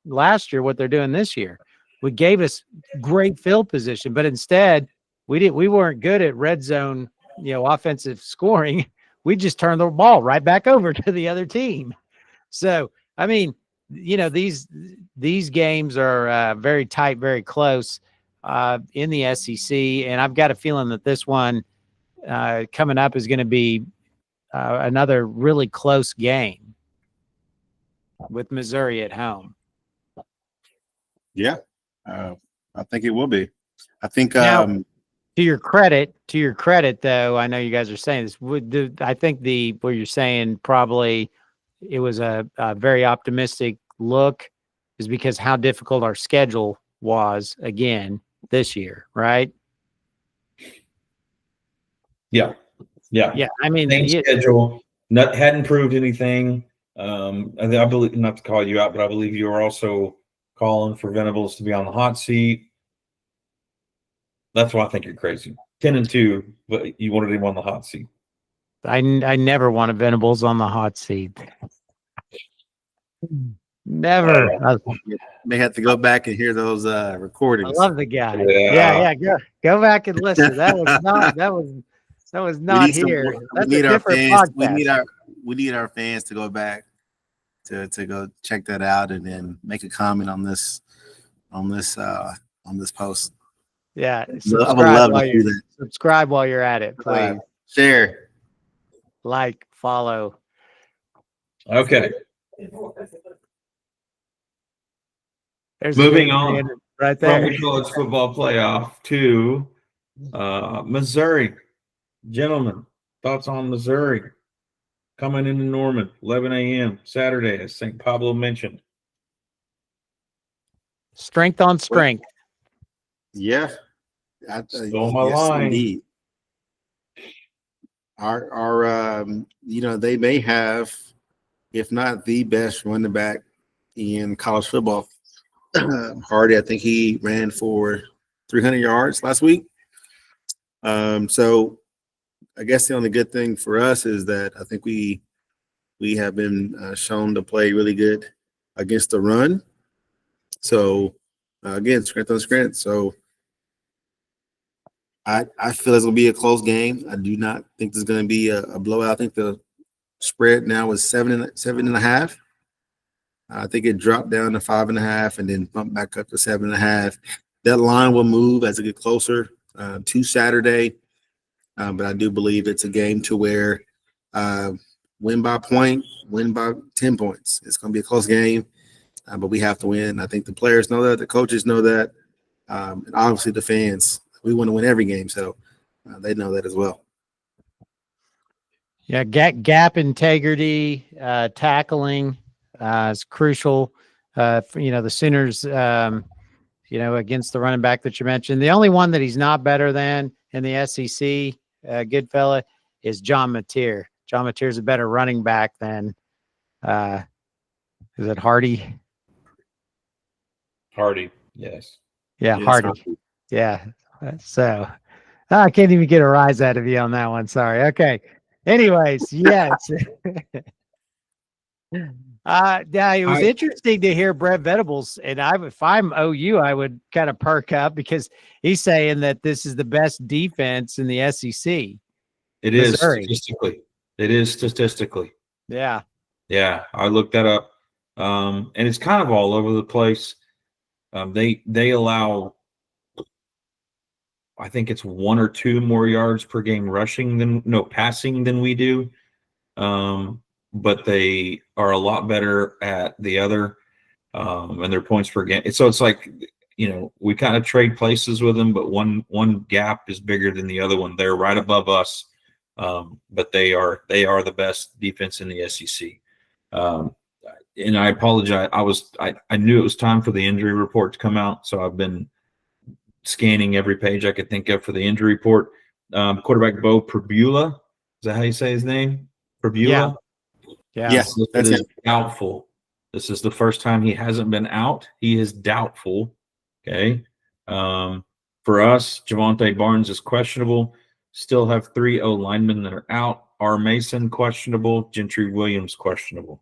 last year, what they're doing this year. We gave us great field position, but instead we weren't good at red zone, offensive scoring. We just turned the ball right back over to the other team. So, I mean, these games are very tight, very close in the SEC, and I've got a feeling that this one coming up is going to be another really close game with Missouri at home. Yeah, I think it will be. I think now, to your credit, though, I know you guys are saying this. I think what you're saying probably it was a very optimistic look, is because how difficult our schedule was again this year, right? Yeah. I mean, same schedule. Hadn't proved anything. I believe, not to call you out, but I believe you were also calling for Venables to be on the hot seat. That's why I think you're crazy. 10-2, but you wanted him on the hot seat. I never wanted Venables on the hot seat. Never. May have to go back and hear those recordings. I love the guy. Yeah. Go back and listen. That was not here. That's a different podcast. We need our fans to go back to go check that out and then make a comment on this post. Yeah, I would love to do that. Subscribe while you're at it, please. Share, like, follow. Okay. There's moving on right there from the college football playoff to Missouri. Gentlemen, thoughts on Missouri coming into Norman, 11 a.m. Saturday, as St. Pablo mentioned. Strength on strength. Yeah. Stole my line. Indeed. Our they may have, if not the best running back in college football. Hardy, I think he ran for 300 yards last week. So I guess the only good thing for us is that I think we have been shown to play really good against the run. So again, strength on strength. So I feel it's going to be a close game. I do not think there's going to be a blowout. I think the spread now is 7.5. I think it dropped down to 5.5 and then bumped back up to 7.5. That line will move as it gets closer to Saturday. But I do believe it's a game to where win by point, win by 10 points. It's going to be a close game, but we have to win. I think the players know that. The coaches know that. And obviously the fans. We want to win every game, so they know that as well. Yeah, gap integrity, tackling is crucial. The Sooners, against the running back that you mentioned. The only one that he's not better than in the SEC, good fella, is John Mateer. John Mateer is a better running back than, is it Hardy? Hardy, yes. Yeah, yes, Hardy. Yeah. So I can't even get a rise out of you on that one. Sorry. Okay. Anyways, yes. Yeah, it was interesting to hear Brett Venables, and if I'm OU, I would kind of perk up because he's saying that this is the best defense in the SEC. It is statistically. It is statistically. Yeah. Yeah, I looked that up, and it's kind of all over the place. They allow, I think it's 1 or 2 more yards per game passing than we do. But they are a lot better at the other, and their points per game. So it's like, we kind of trade places with them, but one gap is bigger than the other one. They're right above us, but they are the best defense in the SEC. And I apologize. I knew it was time for the injury report to come out, so I've been scanning every page I could think of for the injury report. Quarterback Bo Pribula, is that how you say his name? Pribula? Yeah. Yes, that's it. Doubtful. This is the first time he hasn't been out. He is doubtful. Okay. For us, Javonte Barnes is questionable. Still have 3 O linemen that are out. R. Mason questionable. Gentry Williams questionable.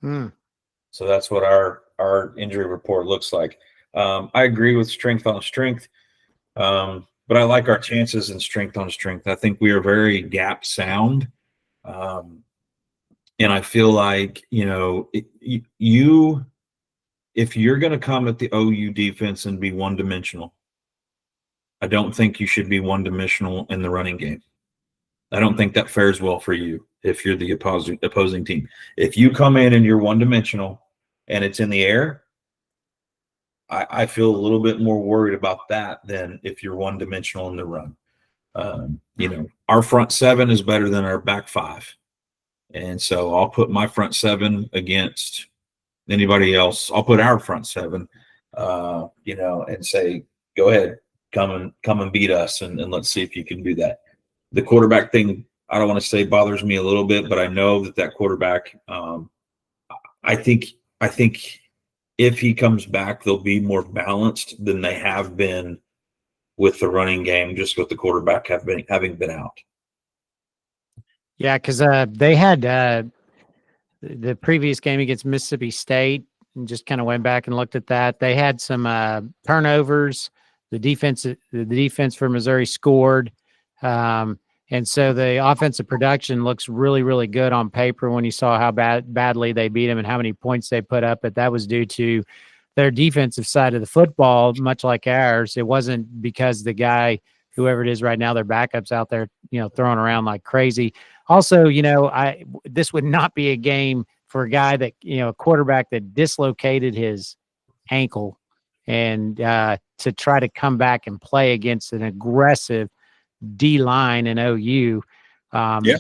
So that's what our injury report looks like. I agree with strength on strength. but I like our chances and strength on strength. I think we are very gap sound. And I feel like, if you're going to come at the OU defense and be one-dimensional, I don't think you should be one-dimensional in the running game. I don't think that fares well for you if you're the opposing team. If you come in and you're one-dimensional and it's in the air, I feel a little bit more worried about that than if you're one-dimensional in the run. Our front seven is better than our back five. And so I'll put my front seven against anybody else. I'll put our front seven, and say, go ahead, come and beat us, and let's see if you can do that. The quarterback thing, I don't want to say bothers me a little bit, but I know that quarterback, I think if he comes back, they'll be more balanced than they have been with the running game, just with the quarterback having been out. Yeah, because they had the previous game against Mississippi State, and just kind of went back and looked at that. They had some turnovers. The defense for Missouri scored, and so the offensive production looks really, really good on paper when you saw how badly they beat them and how many points they put up. But that was due to their defensive side of the football, much like ours. It wasn't because the guy, whoever it is right now, their backup's out there, throwing around like crazy. Also, this would not be a game for a guy that, a quarterback that dislocated his ankle and to try to come back and play against an aggressive D-line in OU.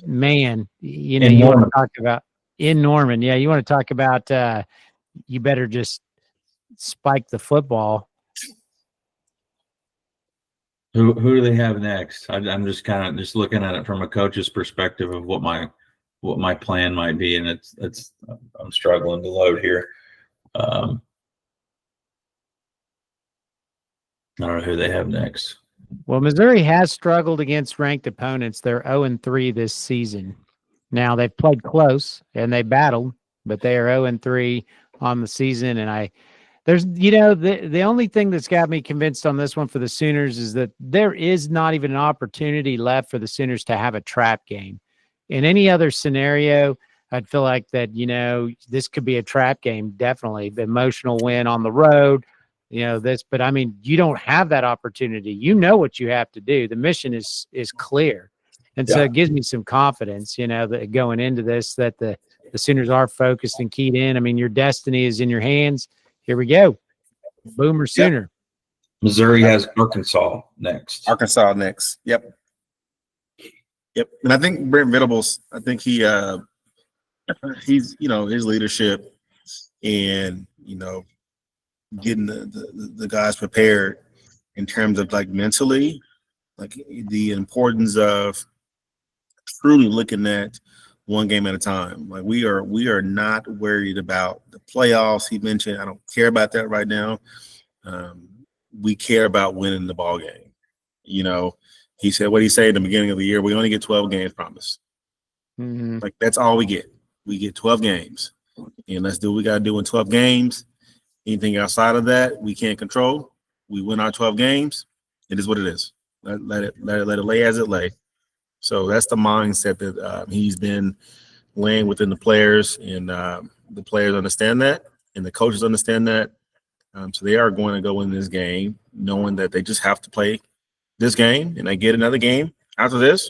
Man, you want to talk about in Norman. Yeah, you want to talk about you better just spike the football. Who do they have next? I'm just kind of just looking at it from a coach's perspective of what my plan might be, and it's I'm struggling to load here. I don't know who they have next. Well, Missouri has struggled against ranked opponents. They're 0-3 this season. Now they've played close and they battled, but they are 0-3 on the season. And there's the only thing that's got me convinced on this one for the Sooners is that there is not even an opportunity left for the Sooners to have a trap game. In any other scenario, I'd feel like that, this could be a trap game, definitely. The emotional win on the road, but I mean, you don't have that opportunity. You know what you have to do. The mission is clear. And so it gives me some confidence, that going into this, that the Sooners are focused and keyed in. I mean, your destiny is in your hands. Here we go. Boomer Sooner. Missouri has Arkansas next. Yep. And I think Brent Venables, he's, his leadership and, getting the guys prepared in terms of like mentally, like the importance of truly looking at one game at a time. Like we are not worried about the playoffs. He mentioned, I don't care about that right now. We care about winning the ball game. He said what he said in the beginning of the year, we only get 12 games promised. Mm-hmm. Like that's all we get. We get 12 games. And let's do what we got to do in 12 games. Anything outside of that, we can't control. We win our 12 games. It is what it is. Let it lay as it lay. So that's the mindset that he's been laying within the players, and the players understand that, and the coaches understand that. So they are going to go in this game knowing that they just have to play this game, and they get another game after this,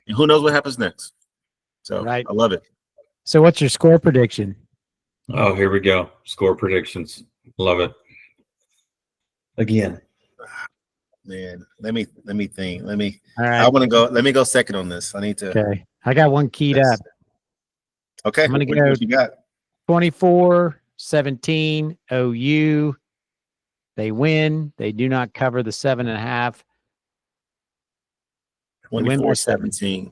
and who knows what happens next. So right. I love it. So what's your score prediction? Oh, here we go. Score predictions. Love it. Again. Man, let me think. All right. I want to go. Let me go second on this. I need to. Okay. I got one keyed up. Okay. I'm going to go. What you got? 24-17 OU. They win. They do not cover the 7.5. 24-17.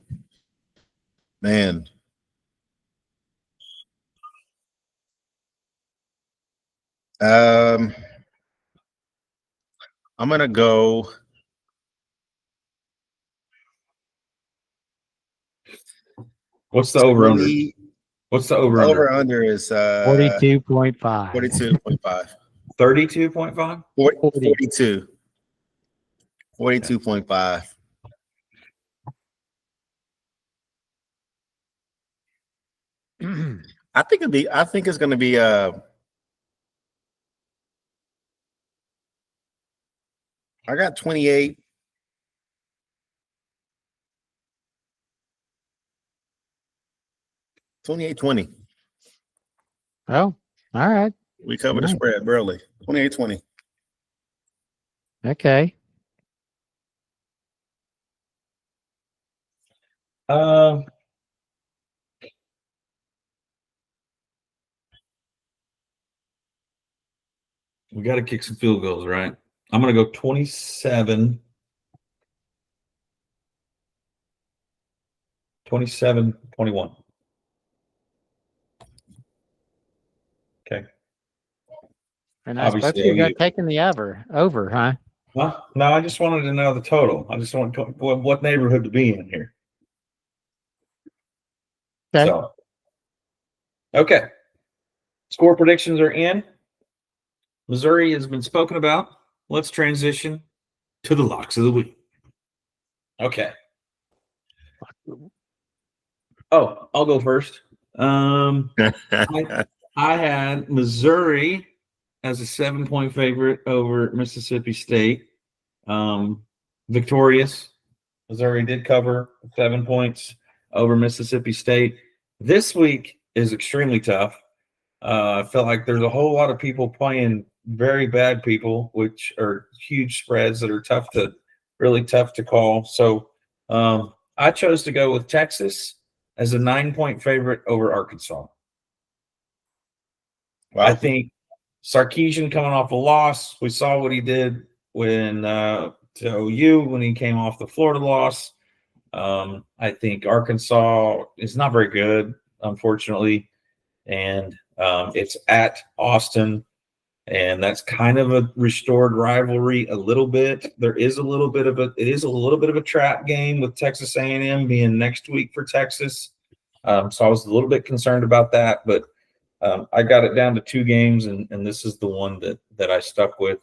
Man. I'm gonna go. What's the over under? What's the over under? Over under is 42.5. 42.5. 32.5? 42. 42.5. I think it's going to be I got 28. $28.20. Oh, all right. We covered the Right. spread early. 28-20. Okay. We got to kick some field goals, right? I'm going to go 27. 27-21. Okay. And I Obviously, suppose you got OU. taking the over, huh? Well, no, I just wanted to know the total. I just want to, what neighborhood to be in here. Okay. So, okay. Score predictions are in. Missouri has been spoken about. Let's transition to the locks of the week. Okay. Oh, I'll go first. I had Missouri as a 7-point favorite over Mississippi State. Victorious. Missouri did cover 7 points over Mississippi State. This week is extremely tough. I feel like there's a whole lot of people playing very bad people, which are huge spreads that are really tough to call. So I chose to go with Texas as a 9-point favorite over Arkansas. Wow. I think Sarkisian coming off a loss. We saw what he did when to OU when he came off the Florida loss. I think Arkansas is not very good, unfortunately, and it's at Austin, and that's kind of a restored rivalry a little bit. It is a little bit of a trap game with Texas A&M being next week for Texas. So I was a little bit concerned about that, but I got it down to 2 games, and this is the one that I stuck with.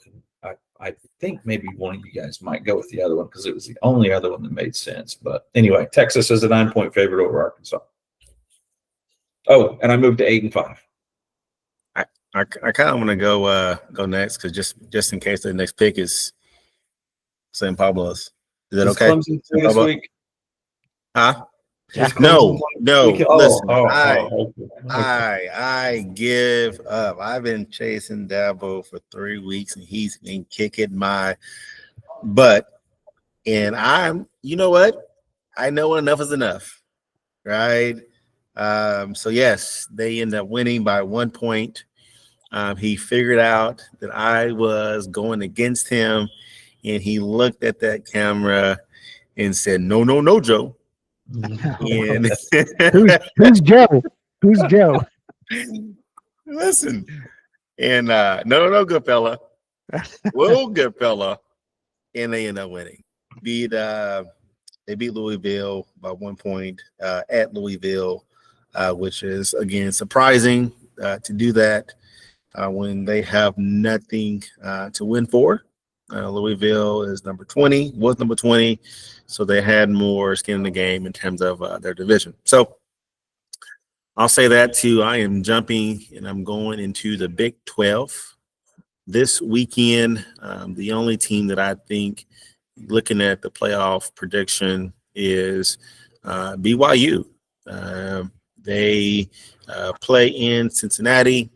I think maybe one of you guys might go with the other one because it was the only other one that made sense. But anyway, Texas is a 9-point favorite over Arkansas. Oh, and I moved to 8-5. I kind of want to go next because just in case the next pick is St. Pablo's. Is that okay? Clemson this week? Huh? Yeah. No. Listen, okay. I give up. I've been chasing Dabo for 3 weeks, and he's been kicking my butt. And you know what? I know enough is enough, right? So yes, they end up winning by 1 point. He figured out that I was going against him, and he looked at that camera and said, "No, Joe." And Who's Joe? Who's Joe? listen, and no, good fella. Whoa, good fella. And they end up winning. They beat Louisville by 1 point at Louisville, which is again surprising to do that when they have nothing to win for. Louisville is number 20, was number 20, so they had more skin in the game in terms of their division. So I'll say that too. I am jumping and I'm going into the Big 12 this weekend. The only team that I think, looking at the playoff prediction, is BYU. They play in Cincinnati.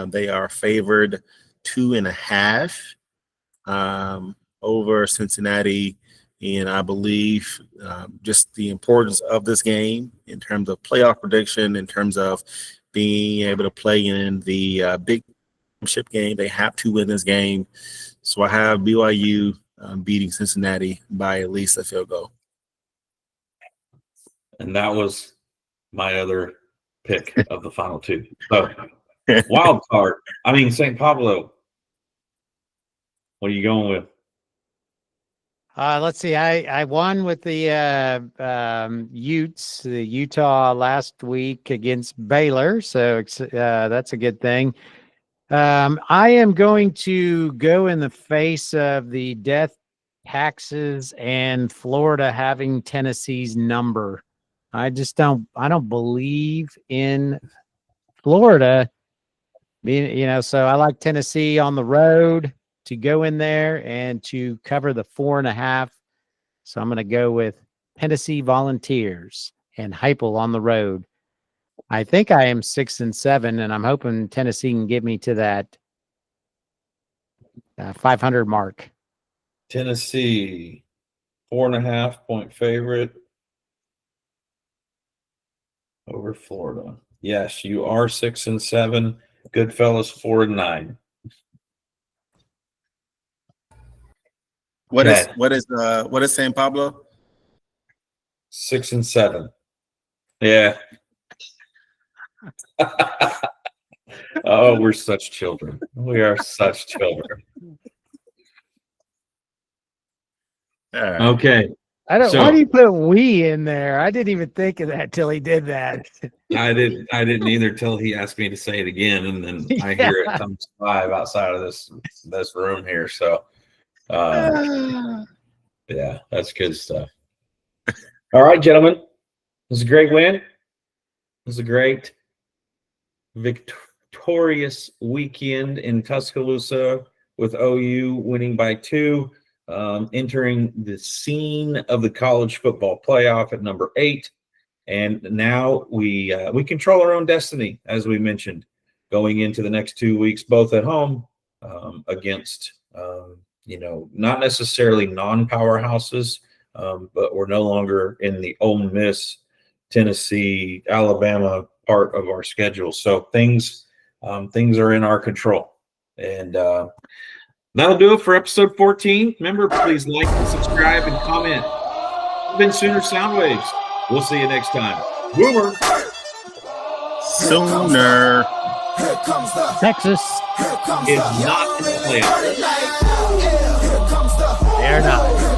They are favored 2.5 over Cincinnati. And I believe just the importance of this game in terms of playoff prediction, in terms of being able to play in the big championship game, they have to win this game. So I have BYU beating Cincinnati by at least a field goal. And that was my other pick of the final 2. So wild card. I mean, St. Pablo. What are you going with? Let's see. I won with the Utes, the Utah last week against Baylor, so that's a good thing. I am going to go in the face of the death taxes and Florida having Tennessee's number. I don't believe in Florida being, so I like Tennessee on the road to go in there and to cover the 4.5. So I'm going to go with Tennessee Volunteers and Heupel on the road. I think I am 6-7, and I'm hoping Tennessee can get me to that 500 mark. Tennessee, 4.5-point favorite over Florida. Yes, you are 6-7. Goodfellas 4-9. What is San Pablo? 6-7. Yeah. Oh, we're such children. We are such children. Okay. Why do you put "we" in there? I didn't even think of that till he did that. I didn't either till he asked me to say it again, and then I hear it comes live outside of this room here. So yeah, that's good stuff. All right, gentlemen. It was a great win. It was a great victorious weekend in Tuscaloosa with OU winning by 2. Entering the scene of the college football playoff at number 8. And now we control our own destiny, as we mentioned, going into the next 2 weeks, both at home against, not necessarily non-powerhouses, but we're no longer in the Ole Miss, Tennessee, Alabama part of our schedule. So things are in our control. And that'll do it for episode 14. Remember, please like and subscribe and comment. It's been Sooner Soundwaves. We'll see you next time. Boomer. Sooner. Here comes the Texas, Here comes Is the not in the playoffs. Here comes the they're not.